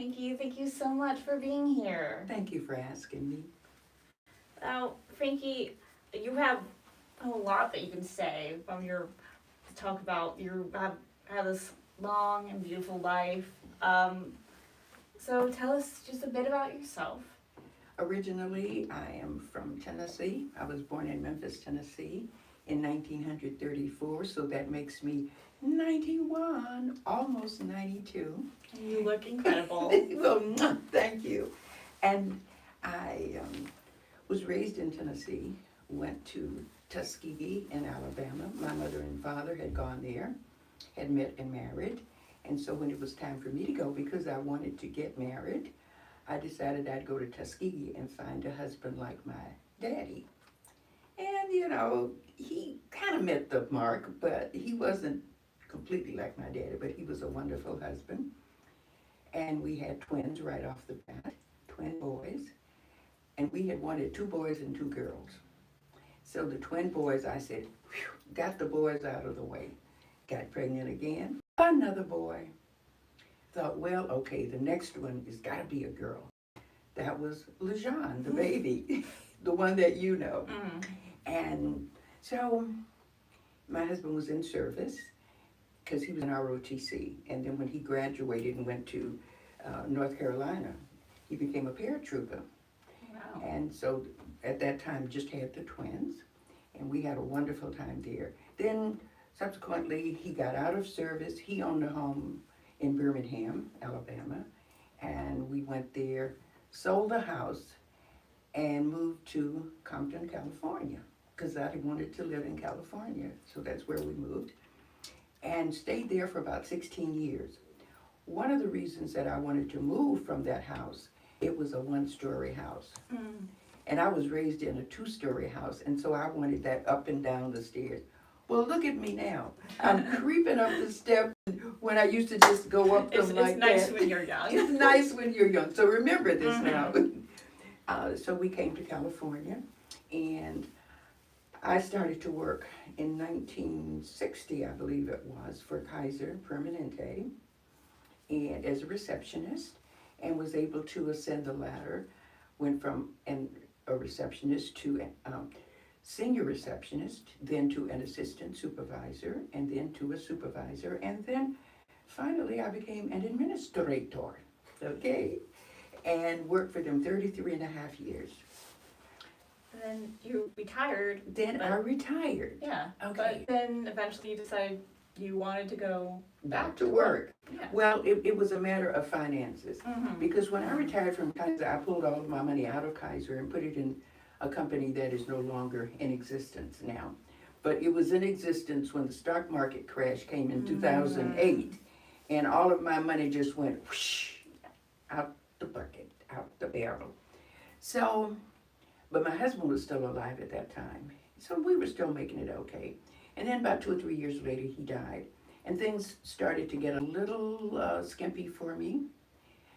Frankie, thank you so much for being here. Thank you for asking me. Now, Frankie, you have a lot that you can say from your talk about you have this long and beautiful life. So tell us just a bit about yourself. Originally, I am from Tennessee. I was born in Memphis, Tennessee in 1934, so that makes me 91, almost 92. You look incredible. Well, thank you. And I was raised in Tennessee, went to Tuskegee in Alabama. My mother and father had gone there, had met and married. And so when it was time for me to go, because I wanted to get married, I decided I'd go to Tuskegee and find a husband like my daddy. And, he kind of met the mark, but he wasn't completely like my daddy, but he was a wonderful husband. And we had twins right off the bat, twin boys. And we had wanted 2 boys and 2 girls. So the twin boys, I said, got the boys out of the way. Got pregnant again, another boy. Thought, well, okay, the next one has got to be a girl. That was LeJean, the baby, the one that you know. And so my husband was in service because he was in ROTC. And then when he graduated and went to North Carolina, he became a paratrooper. Wow. And so at that time, just had the twins. And we had a wonderful time there. Then subsequently, he got out of service. He owned a home in Birmingham, Alabama, and we went there, sold the house, and moved to Compton, California, because I wanted to live in California, so that's where we moved, and stayed there for about 16 years. One of the reasons that I wanted to move from that house, it was a 1-story house, and I was raised in a 2-story house, and so I wanted that up and down the stairs. Well, look at me now. I'm creeping up the steps when I used to just go up them like that. It's nice when you're young. It's nice when you're young. So remember this now. So we came to California, and I started to work in 1960, I believe it was, for Kaiser Permanente, and as a receptionist, and was able to ascend the ladder. Went from a receptionist to senior receptionist, then to an assistant supervisor, and then to a supervisor, and then finally I became an administrator, okay? And worked for them 33 and a half years. And then you retired. Then I retired. Yeah. Okay. But then eventually you decided you wanted to go Back to work. Yeah. Well, it was a matter of finances. Because when I retired from Kaiser, I pulled all of my money out of Kaiser and put it in a company that is no longer in existence now. But it was in existence when the stock market crash came in 2008, and all of my money just went whoosh, out the bucket, out the barrel. So, but my husband was still alive at that time, so we were still making it okay. And then about 2 or 3 years later, he died, and things started to get a little skimpy for me,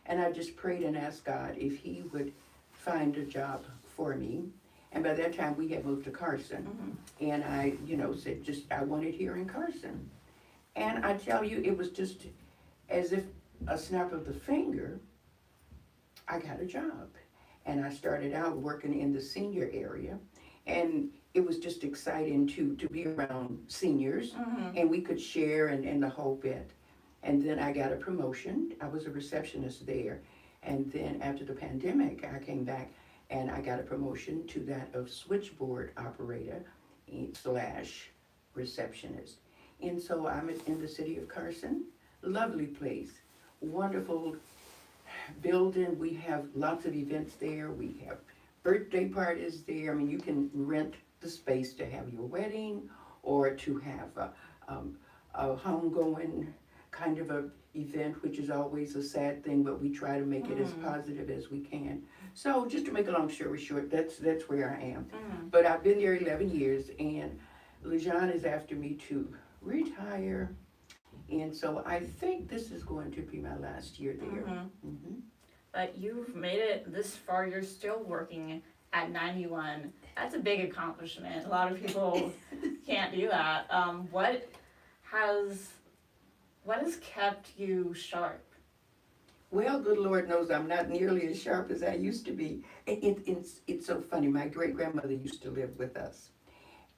and I just prayed and asked God if he would find a job for me. And by that time we had moved to Carson. And I, said I want it here in Carson. And I tell you, it was just as if a snap of the finger, I got a job. And I started out working in the senior area. And it was just exciting to be around seniors. And we could share and the whole bit. And then I got a promotion. I was a receptionist there. And then after the pandemic, I came back and I got a promotion to that of switchboard operator / receptionist. And so I'm in the city of Carson. Lovely place. Wonderful building. We have lots of events there. We have birthday parties there. I mean, you can rent the space to have your wedding or to have a homegoing kind of a event, which is always a sad thing, but we try to make it as positive as we can. So just to make a long story short, that's where I am. But I've been there 11 years, and LeJean is after me to retire. And so I think this is going to be my last year there. But you've made it this far. You're still working at 91. That's a big accomplishment. A lot of people can't do that. What has kept you sharp? Well, good Lord knows I'm not nearly as sharp as I used to be. It's so funny. My great grandmother used to live with us.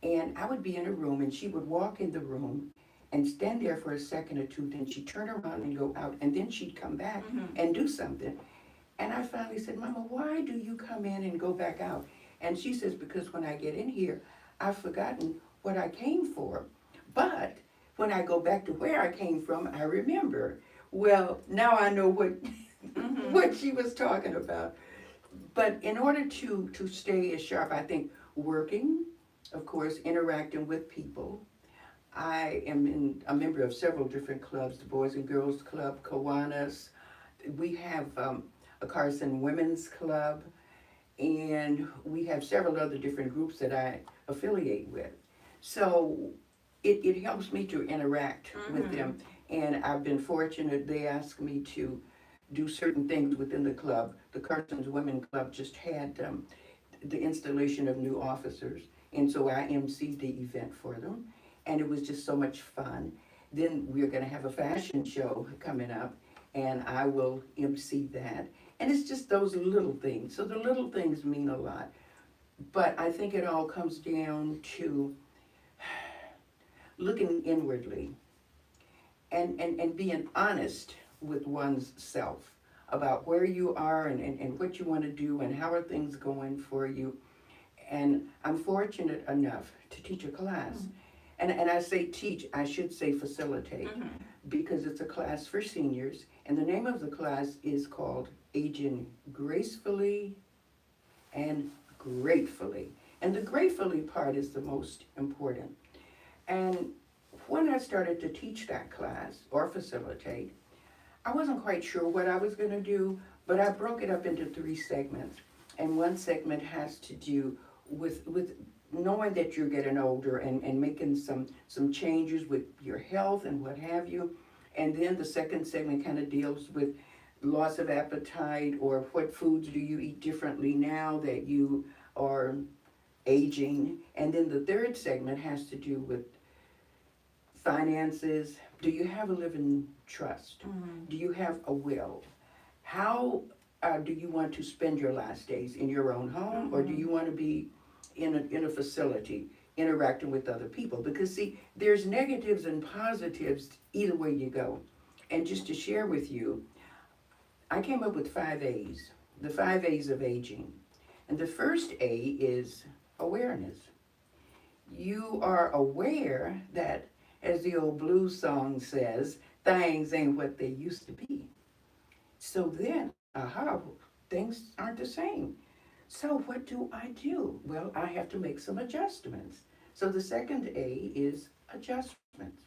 And I would be in a room and she would walk in the room and stand there for a second or two. Then she'd turn around and go out. And then she'd come back and do something. And I finally said, Mama, why do you come in and go back out? And she says, because when I get in here, I've forgotten what I came for. But when I go back to where I came from, I remember. Well, now I know what what she was talking about. But in order to stay as sharp, I think working, of course, interacting with people. I am a member of several different clubs, the Boys and Girls Club, Kiwanis. We have a Carson Women's Club, and we have several other different groups that I affiliate with. So it helps me to interact with them, and I've been fortunate. They asked me to do certain things within the club. The Carson's Women Club just had the installation of new officers, and so I emceed the event for them, and it was just so much fun. Then we're going to have a fashion show coming up, and I will MC that. And it's just those little things. So the little things mean a lot. But I think it all comes down to looking inwardly and being honest with one's self about where you are and what you want to do and how are things going for you. And I'm fortunate enough to teach a class. And I say teach, I should say facilitate, because it's a class for seniors. And the name of the class is called Aging Gracefully and Gratefully. And the gratefully part is the most important. And when I started to teach that class or facilitate, I wasn't quite sure what I was going to do, but I broke it up into 3 segments. And one segment has to do with knowing that you're getting older and making some changes with your health and what have you. And then the second segment kind of deals with loss of appetite, or what foods do you eat differently now that you are aging. And then the third segment has to do with finances. Do you have a living trust? Do you have a will? How do you want to spend your last days? In your own home, or do you want to be in a facility interacting with other people? Because see, there's negatives and positives either way you go. And just to share with you, I came up with 5 A's, the 5 A's of aging. And the first A is awareness. You are aware that, as the old blues song says, things ain't what they used to be. So then, things aren't the same. So what do I do? Well, I have to make some adjustments. So the second A is adjustments.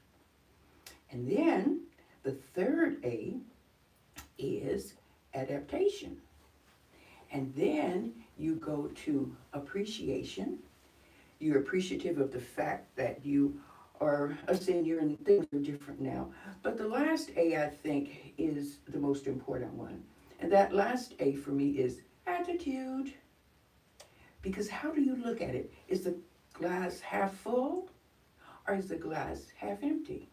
And then the third A is adaptation. And then you go to appreciation. You're appreciative of the fact that you are a senior and things are different now. But the last A, I think, is the most important one. And that last A for me is attitude. Because how do you look at it? Is the glass half full or is the glass half empty?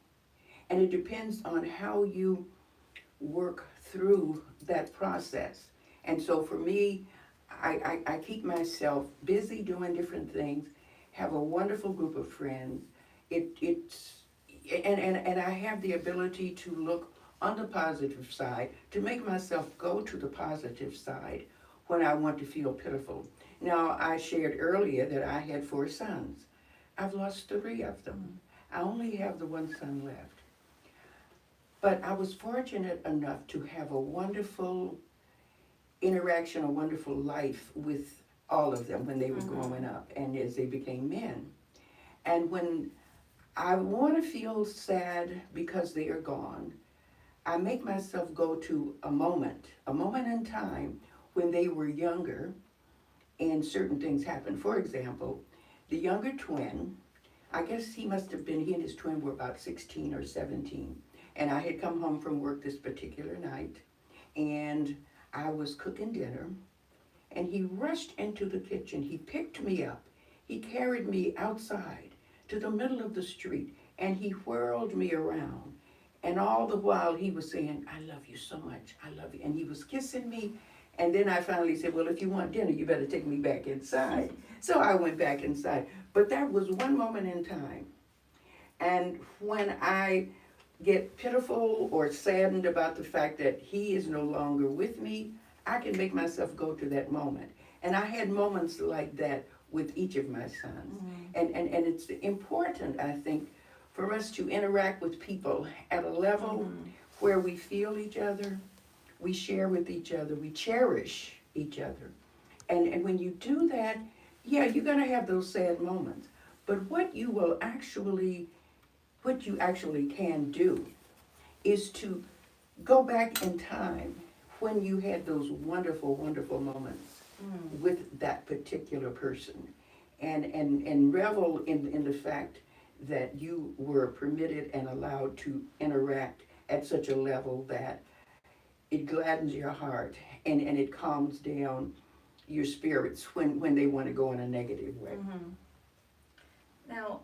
And it depends on how you work through that process. And so for me, I keep myself busy doing different things, have a wonderful group of friends. And I have the ability to look on the positive side, to make myself go to the positive side when I want to feel pitiful. Now, I shared earlier that I had 4 sons. I've lost 3 of them. I only have the 1 son left. But I was fortunate enough to have a wonderful interaction, a wonderful life with all of them when they were growing up and as they became men. And when I want to feel sad because they are gone, I make myself go to a moment in time when they were younger and certain things happened. For example, the younger twin, I guess he and his twin were about 16 or 17. And I had come home from work this particular night, and I was cooking dinner, and he rushed into the kitchen. He picked me up. He carried me outside to the middle of the street, and he whirled me around. And all the while he was saying, I love you so much, I love you. And he was kissing me. And then I finally said, well, if you want dinner, you better take me back inside. So I went back inside. But that was one moment in time. And when I get pitiful or saddened about the fact that he is no longer with me, I can make myself go to that moment. And I had moments like that with each of my sons. And it's important, I think, for us to interact with people at a level where we feel each other, we share with each other, we cherish each other. And when you do that, yeah, you're gonna have those sad moments. But what you actually can do is to go back in time when you had those wonderful, wonderful moments with that particular person and revel in the fact that you were permitted and allowed to interact at such a level that it gladdens your heart and it calms down your spirits when they want to go in a negative way. Now,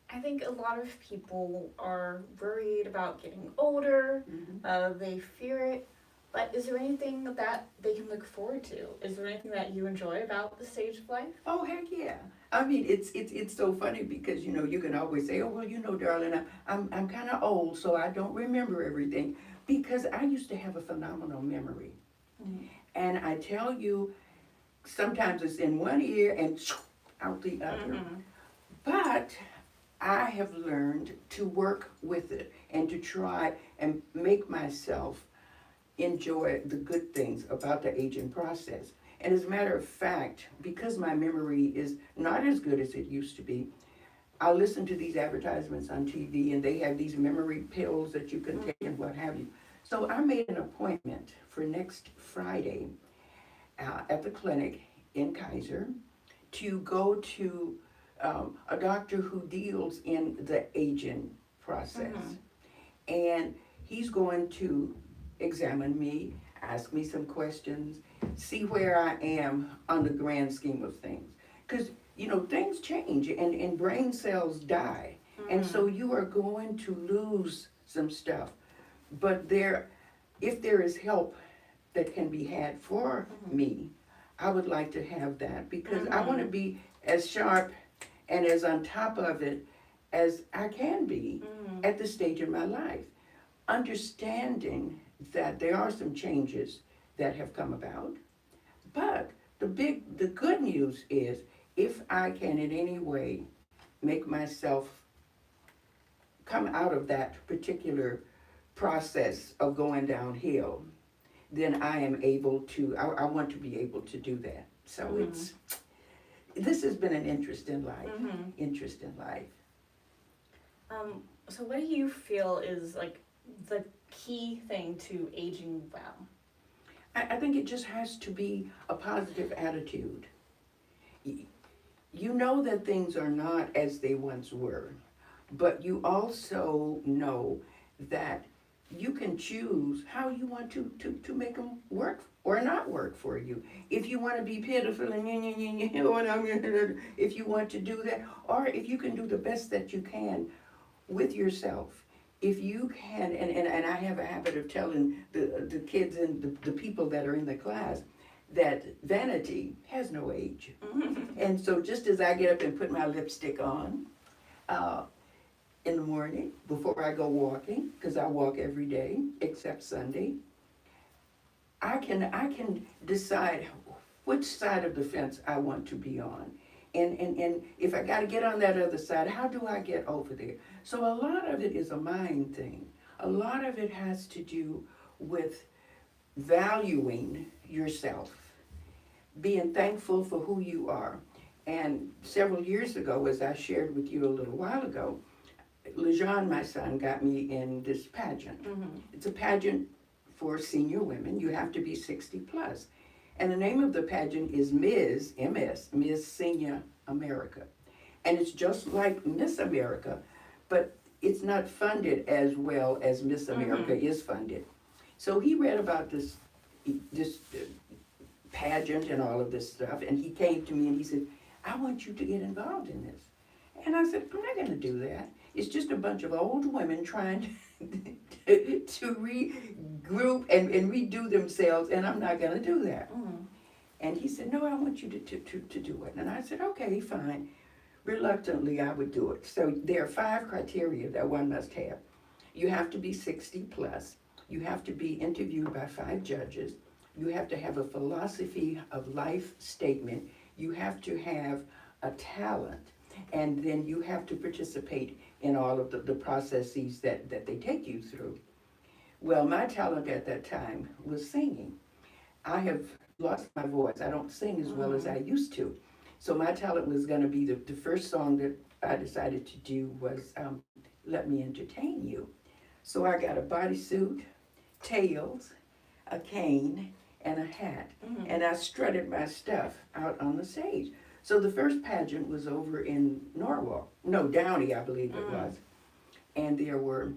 I think a lot of people are worried about getting older. They fear it. But is there anything that they can look forward to? Is there anything that you enjoy about the stage of life? Oh, heck yeah. I mean, it's so funny because, you know, you can always say, oh, well, you know, darling, I'm kind of old, so I don't remember everything. Because I used to have a phenomenal memory. And I tell you, sometimes it's in one ear and out the other. But I have learned to work with it and to try and make myself enjoy the good things about the aging process. And as a matter of fact, because my memory is not as good as it used to be, I listen to these advertisements on TV and they have these memory pills that you can take and what have you. So I made an appointment for next Friday at the clinic in Kaiser to go to a doctor who deals in the aging process. And he's going to examine me, ask me some questions, see where I am on the grand scheme of things. Because, you know, things change and brain cells die. And so you are going to lose some stuff. But if there is help that can be had for me, I would like to have that because I want to be as sharp and as on top of it as I can be at this stage in my life. Understanding that there are some changes that have come about, but the good news is if I can in any way make myself come out of that particular process of going downhill, then I am able to, I want to be able to do that. So this has been an interest in life, So what do you feel is like the key thing to aging well? I think it just has to be a positive attitude. You know that things are not as they once were, but you also know that you can choose how you want to make them work or not work for you. If you want to be pitiful and if you want to do that, or if you can do the best that you can with yourself. If you can, and I have a habit of telling the kids and the people that are in the class that vanity has no age. And so just as I get up and put my lipstick on in the morning before I go walking, because I walk every day except Sunday, I can decide which side of the fence I want to be on. And if I got to get on that other side, how do I get over there? So a lot of it is a mind thing. A lot of it has to do with valuing yourself, being thankful for who you are. And several years ago, as I shared with you a little while ago, Lejean, my son, got me in this pageant. It's a pageant for senior women. You have to be 60 plus. And the name of the pageant is Ms. Senior America. And it's just like Miss America, but it's not funded as well as Miss America is funded. So he read about this pageant and all of this stuff, and he came to me and he said, I want you to get involved in this. And I said, I'm not going to do that. It's just a bunch of old women trying to regroup and redo themselves, and I'm not gonna do that. And he said, no, I want you to do it. And I said, okay, fine. Reluctantly, I would do it. So there are 5 criteria that one must have. You have to be 60 plus. You have to be interviewed by 5 judges. You have to have a philosophy of life statement. You have to have a talent. And then you have to participate in all of the processes that they take you through. Well, my talent at that time was singing. I have lost my voice. I don't sing as well as I used to. So my talent was going to be the first song that I decided to do was Let Me Entertain You. So I got a bodysuit, tails, a cane, and a hat. And I strutted my stuff out on the stage. So the first pageant was over in Downey, I believe it was. And there were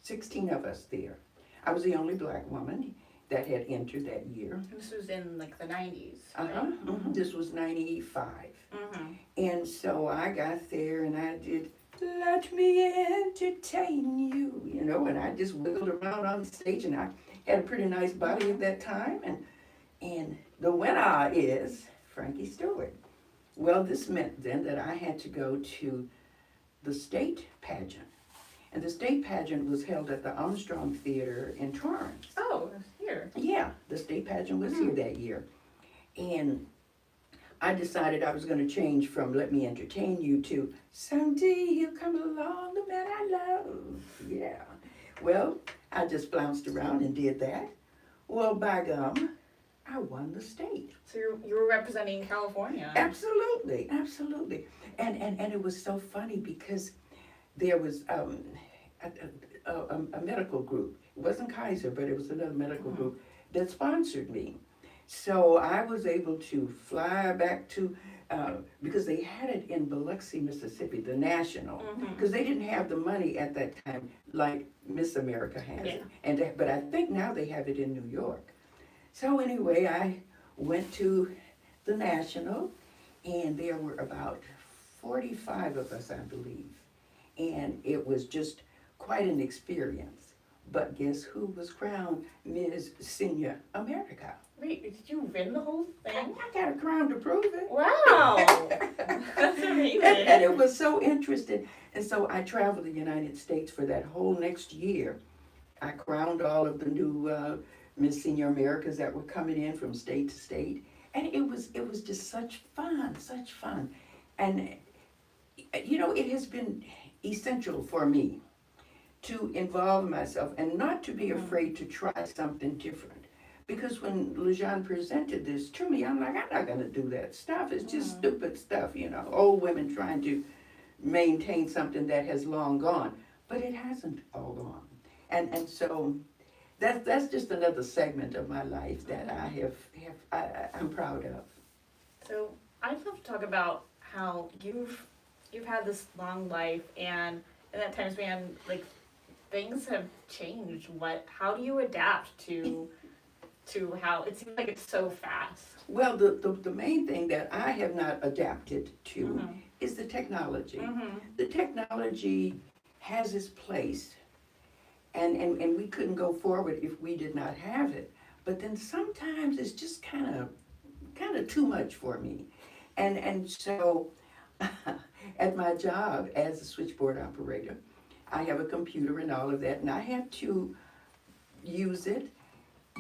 16 of us there. I was the only black woman that had entered that year. This was in like the 90s. Right? This was 95. And so I got there and I did Let Me Entertain You, and I just wiggled around on stage, and I had a pretty nice body at that time. And the winner is Frankie Stewart. Well, this meant then that I had to go to the state pageant. And the state pageant was held at the Armstrong Theater in Torrance. Oh, here. Yeah, the state pageant was here that year. And I decided I was going to change from Let Me Entertain You to Someday You'll Come Along, the Man I Love. Yeah. Well, I just flounced around and did that. Well, by gum, I won the state. So you were representing California. Absolutely, absolutely. And it was so funny because there was a medical group. It wasn't Kaiser, but it was another medical group that sponsored me. So I was able to fly back to, because they had it in Biloxi, Mississippi, the National, because they didn't have the money at that time like Miss America has it. But I think now they have it in New York. So anyway, I went to the National, and there were about 45 of us, I believe. And it was just quite an experience. But guess who was crowned Miss Senior America? Wait, did you win the whole thing? I got a crown to prove it. Wow! That's amazing. And it was so interesting. And so I traveled the United States for that whole next year. I crowned all of the new Miss Senior Americas that were coming in from state to state. And it was just such fun. And, it has been essential for me to involve myself and not to be afraid to try something different. Because when Lejeune presented this to me, I'm like, I'm not going to do that stuff. It's just stupid stuff, old women trying to maintain something that has long gone. But it hasn't all gone. And so that's just another segment of my life that I'm proud of. So I'd love to talk about how you've had this long life, and in that time span, like, things have changed. How do you adapt to how it seems like it's so fast? Well, the main thing that I have not adapted to is the technology. The technology has its place, and we couldn't go forward if we did not have it. But then sometimes it's just kind of too much for me, and so at my job as a switchboard operator, I have a computer and all of that, and I have to use it.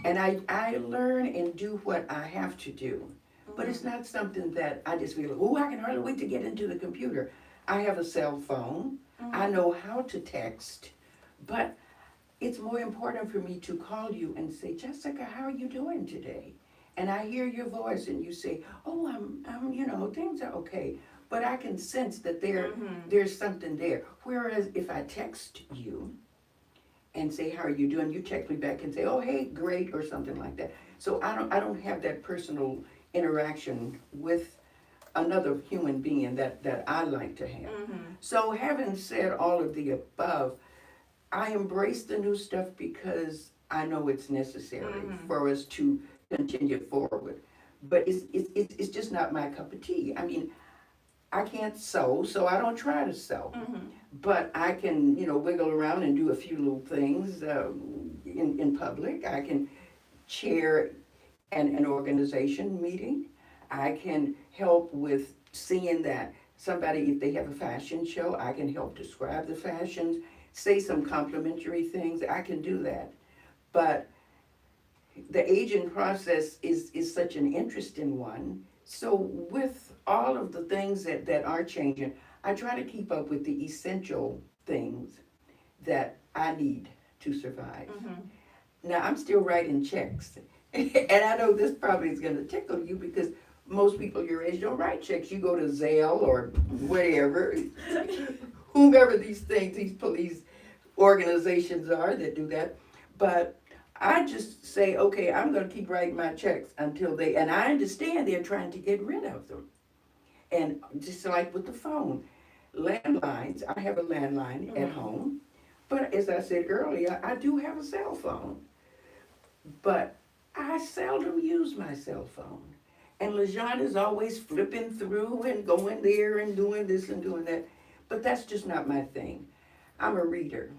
And I learn and do what I have to do. But it's not something that I just feel, I can hardly wait to get into the computer. I have a cell phone. I know how to text. But it's more important for me to call you and say, Jessica, how are you doing today? And I hear your voice and you say, I'm things are okay. But I can sense that there's something there. Whereas if I text you, and say, how are you doing? You text me back and say, oh, hey, great, or something like that. So I don't have that personal interaction with another human being that I like to have. So having said all of the above, I embrace the new stuff because I know it's necessary for us to continue forward. But it's just not my cup of tea. I mean, I can't sew, so I don't try to sew. Mm-hmm. But I can, wiggle around and do a few little things in public. I can chair an organization meeting. I can help with seeing that somebody, if they have a fashion show, I can help describe the fashions, say some complimentary things. I can do that. But the aging process is such an interesting one. So with all of the things that are changing, I try to keep up with the essential things that I need to survive. Mm-hmm. Now, I'm still writing checks. And I know this probably is going to tickle you because most people your age don't write checks. You go to Zelle or whatever, whomever these police organizations are that do that. But I just say, okay, I'm going to keep writing my checks until and I understand they're trying to get rid of them. And just like with the phone, landlines, I have a landline at home, but as I said earlier, I do have a cell phone. But I seldom use my cell phone. And LaJean is always flipping through and going there and doing this and doing that. But that's just not my thing. I'm a reader.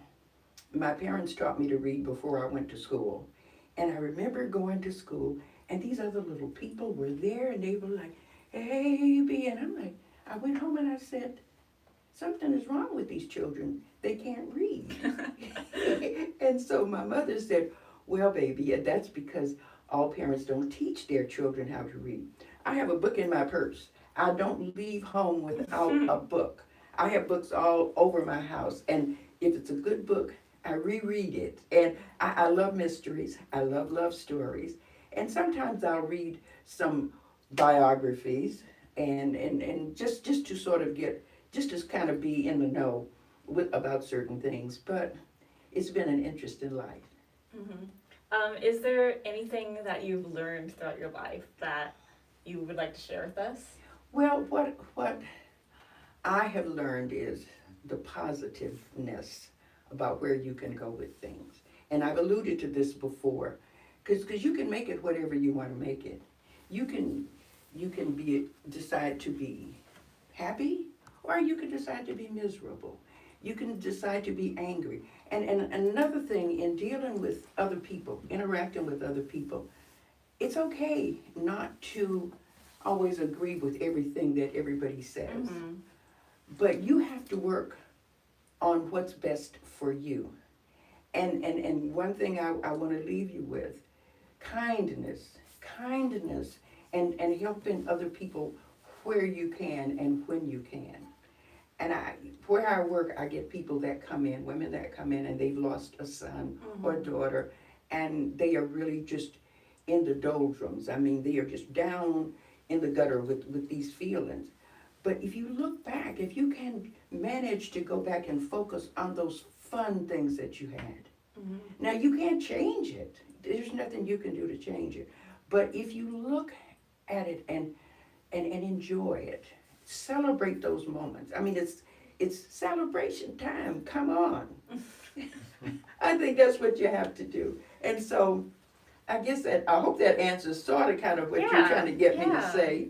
My parents taught me to read before I went to school. And I remember going to school, and these other little people were there, and they were like, hey, B. And I'm like, I went home and I said, something is wrong with these children. They can't read. And so my mother said, well, baby, that's because all parents don't teach their children how to read. I have a book in my purse. I don't leave home without a book. I have books all over my house, and if it's a good book, I reread it. And I love mysteries. I love love stories. And sometimes I'll read some biographies and just to sort of just to kind of be in the know about certain things. But it's been an interesting life. Mm-hmm. Is there anything that you've learned throughout your life that you would like to share with us? Well, what I have learned is the positiveness about where you can go with things. And I've alluded to this before, because you can make it whatever you want to make it. You can decide to be happy, or you can decide to be miserable. You can decide to be angry. And another thing, in dealing with other people, interacting with other people, it's okay not to always agree with everything that everybody says. Mm-hmm. But you have to work on what's best for you. And one thing I want to leave you with, kindness, and helping other people where you can and when you can. And where I work, I get people that come in, women that come in, and they've lost a son or daughter, and they are really just in the doldrums. I mean, they are just down in the gutter with these feelings. But if you look back, if you can manage to go back and focus on those fun things that you had. Mm-hmm. Now, you can't change it. There's nothing you can do to change it. But if you look at it and enjoy it, celebrate those moments. I mean, it's celebration time. Come on. I think that's what you have to do. And so I guess I hope that answers sort of kind of what you're trying to get me to say.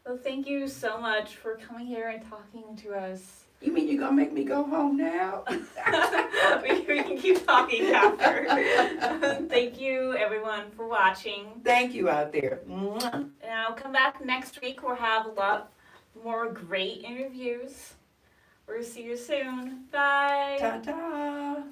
Well, thank you so much for coming here and talking to us. You mean you're going to make me go home now? we can keep talking after. Thank you, everyone, for watching. Thank you out there. Now, come back next week. We'll have a lot more great interviews. We'll see you soon. Bye. Ta-ta.